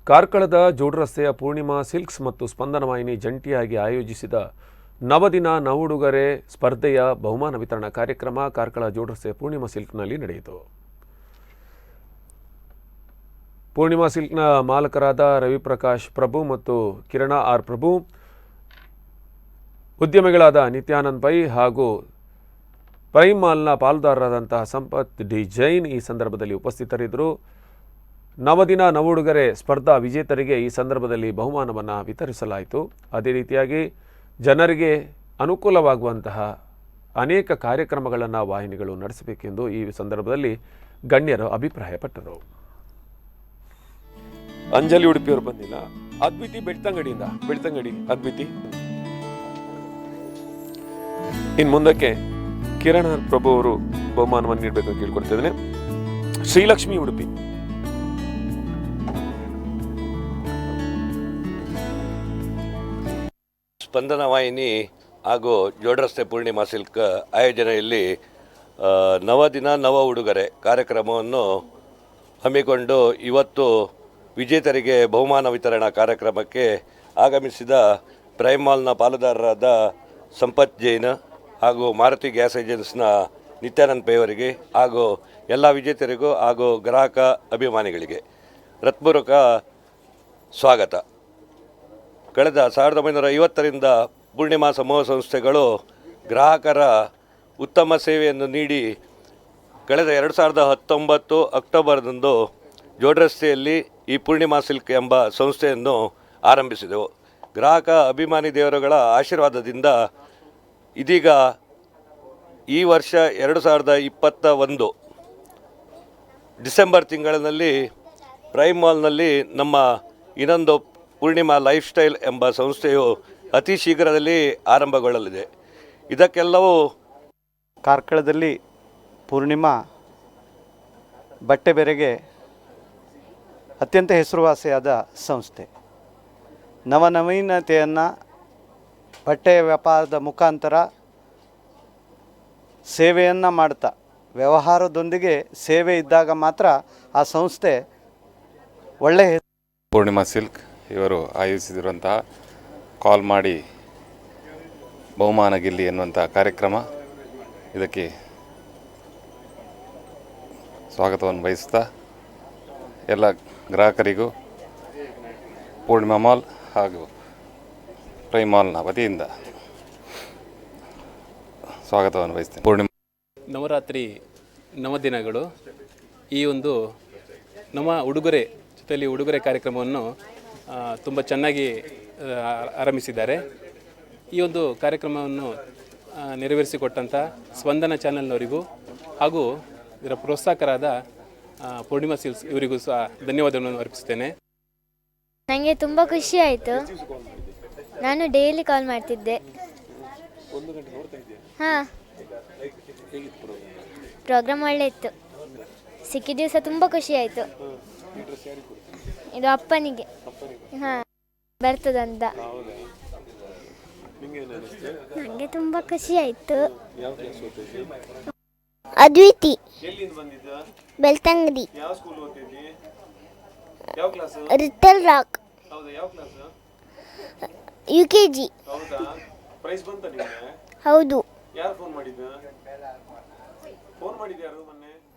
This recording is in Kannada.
ಕಾರ್ಕಳದ ಜೋಡ್ ರಸ್ತೆಯ ಪೂರ್ಣಿಮಾ ಸಿಲ್ಕ್ಸ್ ಮತ್ತು ಸ್ಪಂದನ ವಾಹಿನಿ ಜಂಟಿಯಾಗಿ ಆಯೋಜಿಸಿದ ನವದಿನ ನವುಡುಗೊರೆ ಸ್ಪರ್ಧೆಯ ಬಹುಮಾನ ವಿತರಣಾ ಕಾರ್ಯಕ್ರಮ ಕಾರ್ಕಳ ಜೋಡ್ ರಸ್ತೆಯ ಪೂರ್ಣಿಮಾ ಸಿಲ್ಕ್ನಲ್ಲಿ ನಡೆಯಿತು. ಪೂರ್ಣಿಮಾ ಸಿಲ್ಕ್ನ ಮಾಲಕರಾದ ರವಿಪ್ರಕಾಶ್ ಪ್ರಭು ಮತ್ತು ಕಿರಣ ಆರ್ ಪ್ರಭು, ಉದ್ಯಮಿಗಳಾದ ನಿತ್ಯಾನಂದ್ ಪೈ ಹಾಗೂ ಪ್ರೈಮ್ ಮಾಲ್ನ ಪಾಲುದಾರರಾದಂತಹ ಸಂಪತ್ ಡಿ ಜೈನ್ ಈ ಸಂದರ್ಭದಲ್ಲಿ ಉಪಸ್ಥಿತರಿದ್ದರು. ನವದಿನ ನವುಡುಗೊರೆ ಸ್ಪರ್ಧಾ ವಿಜೇತರಿಗೆ ಈ ಸಂದರ್ಭದಲ್ಲಿ ಬಹುಮಾನವನ್ನು ವಿತರಿಸಲಾಯಿತು. ಅದೇ ರೀತಿಯಾಗಿ ಜನರಿಗೆ ಅನುಕೂಲವಾಗುವಂತಹ ಅನೇಕ ಕಾರ್ಯಕ್ರಮಗಳನ್ನು ವಾಹಿನಿಗಳು ನಡೆಸಬೇಕೆಂದು ಈ ಸಂದರ್ಭದಲ್ಲಿ ಗಣ್ಯರು ಅಭಿಪ್ರಾಯಪಟ್ಟರು. ಅಂಜಲಿ ಉಡುಪಿಯವರು ಬಂದಿಲ್ಲ, ಅದ್ವಿತಿ ಬೆಳ್ತಂಗಡಿ ಅದ್ವಿತಿ. ಇನ್ನು ಮುಂದಕ್ಕೆ ಕಿರಣ್ ಪ್ರಭು ಅವರು ಬಹುಮಾನವನ್ನು ನೀಡಬೇಕು ಕೇಳ್ಕೊಳ್ತಿದ್ದೇನೆ. ಶ್ರೀಲಕ್ಷ್ಮಿ ಉಡುಪಿ, ಸ್ಪಂದನ ವಾಹಿನಿ ಹಾಗೂ ಜೋಡ್ ರಸ್ತೆ ಪೂರ್ಣಿಮಾ ಸಿಲ್ಕ್ ಆಯೋಜನೆಯಲ್ಲಿ ನವದಿನ ನವ ಉಡುಗೊರೆ ಕಾರ್ಯಕ್ರಮವನ್ನು ಹಮ್ಮಿಕೊಂಡು ಇವತ್ತು ವಿಜೇತರಿಗೆ ಬಹುಮಾನ ವಿತರಣಾ ಕಾರ್ಯಕ್ರಮಕ್ಕೆ ಆಗಮಿಸಿದ ಪ್ರೈಮ್ ಮಾಲ್ನ ಪಾಲುದಾರರಾದ ಸಂಪತ್ ಜೈನ್ ಹಾಗೂ ಮಾರುತಿ ಗ್ಯಾಸ್ ಏಜೆನ್ಸ್ನ ನಿತ್ಯಾನಂದ್ ಪೈ ಅವರಿಗೆ ಹಾಗೂ ಎಲ್ಲ ವಿಜೇತರಿಗೂ ಹಾಗೂ ಗ್ರಾಹಕ ಅಭಿಮಾನಿಗಳಿಗೆ ಹೃತ್ಪೂರ್ವಕ ಸ್ವಾಗತ. ಕಳೆದ 1950ರಿಂದ ಪೂರ್ಣಿಮಾ ಸಮೂಹ ಸಂಸ್ಥೆಗಳು ಗ್ರಾಹಕರ ಉತ್ತಮ ಸೇವೆಯನ್ನು ನೀಡಿ ಕಳೆದ 2019 ಅಕ್ಟೋಬರ್ದಂದು ಜೋಡ್ ರಸ್ತೆಯಲ್ಲಿ ಈ ಪೂರ್ಣಿಮಾ ಸಿಲ್ಕ್ ಎಂಬ ಸಂಸ್ಥೆಯನ್ನು ಆರಂಭಿಸಿದೆವು. ಗ್ರಾಹಕ ಅಭಿಮಾನಿ ದೇವರುಗಳ ಆಶೀರ್ವಾದದಿಂದ ಇದೀಗ ಈ ವರ್ಷ 2021 ಡಿಸೆಂಬರ್ ತಿಂಗಳಿನಲ್ಲಿ ಪ್ರೈಮ್ ಮಾಲ್ನಲ್ಲಿ ನಮ್ಮ ಇನ್ನೊಂದು ಪೂರ್ಣಿಮಾ ಲೈಫ್ ಸ್ಟೈಲ್ ಎಂಬ ಸಂಸ್ಥೆಯು ಅತಿ ಶೀಘ್ರದಲ್ಲಿ ಆರಂಭಗೊಳ್ಳಲಿದೆ. ಇದಕ್ಕೆಲ್ಲವೂ ಕಾರ್ಕಳದಲ್ಲಿ ಪೂರ್ಣಿಮಾ ಬಟ್ಟೆ ಬೆರೆಗೆ ಅತ್ಯಂತ ಹೆಸರುವಾಸಿಯಾದ ಸಂಸ್ಥೆ. ನವನವೀನತೆಯನ್ನು ಬಟ್ಟೆಯ ವ್ಯಾಪಾರದ ಮುಖಾಂತರ ಸೇವೆಯನ್ನು ಮಾಡ್ತಾ, ವ್ಯವಹಾರದೊಂದಿಗೆ ಸೇವೆ ಇದ್ದಾಗ ಮಾತ್ರ ಆ ಸಂಸ್ಥೆ ಒಳ್ಳೆಯ ಪೂರ್ಣಿಮಾ ಸಿಲ್ಕ್ ಇವರು ಆಯೋಜಿಸಿರುವಂತಹ ಕಾಲ್ ಮಾಡಿ ಬಹುಮಾನ ಗೆಲ್ಲಿ ಎನ್ನುವಂಥ ಕಾರ್ಯಕ್ರಮ, ಇದಕ್ಕೆ ಸ್ವಾಗತವನ್ನು ಬಯಸ್ತಾ ಎಲ್ಲ ಗ್ರಾಹಕರಿಗೂ ಪೂರ್ಣಿಮಾ ಮಾಲ್ ಹಾಗೂ ಪ್ರೈಮ್ ಮಾಲ್ನ ವತಿಯಿಂದ ಸ್ವಾಗತವನ್ನು ಬಯಸ್ತೇನೆ. ಪೂರ್ಣಿಮಾ ನವರಾತ್ರಿ ನವದಿನಗಳು ಈ ಒಂದು ನವ ಉಡುಗೊರೆ ಜೊತೆಯಲ್ಲಿ ಉಡುಗೊರೆ ಕಾರ್ಯಕ್ರಮವನ್ನು ತುಂಬ ಚೆನ್ನಾಗಿ ಆರಂಭಿಸಿದ್ದಾರೆ. ಈ ಒಂದು ಕಾರ್ಯಕ್ರಮವನ್ನು ನೆರವೇರಿಸಿಕೊಟ್ಟಂಥ ಸ್ಪಂದನ ಚಾನೆಲ್ನವರಿಗೂ ಹಾಗೂ ಇದರ ಪ್ರೋತ್ಸಾಹಕರಾದ ಪೂರ್ಣಿಮಾ ಸಿಲ್ಕ್ಸ್ ಇವರಿಗೂ ಸಹ ಧನ್ಯವಾದಗಳನ್ನು ಅರ್ಪಿಸ್ತೇನೆ. ನನಗೆ ತುಂಬ ಖುಷಿ ಆಯಿತು. ನಾನು ಡೈಲಿ ಕಾಲ್ ಮಾಡ್ತಿದ್ದೆ. ಹಾಂ, ಪ್ರೋಗ್ರಾಮ್ ಒಳ್ಳೆ ಇತ್ತು. ಸಿಕ್ಕಿದ ದಿವಸ ತುಂಬ ಖುಷಿ ಆಯಿತು. ಇದು ಅಪ್ಪನಿಗೆ ಹಾಂ ಬರ್ತದಂತ. ನನಗೆ ತುಂಬ ಖುಷಿ ಆಯಿತು. Adviti Belthangady little rock UKG. ಹೌದು.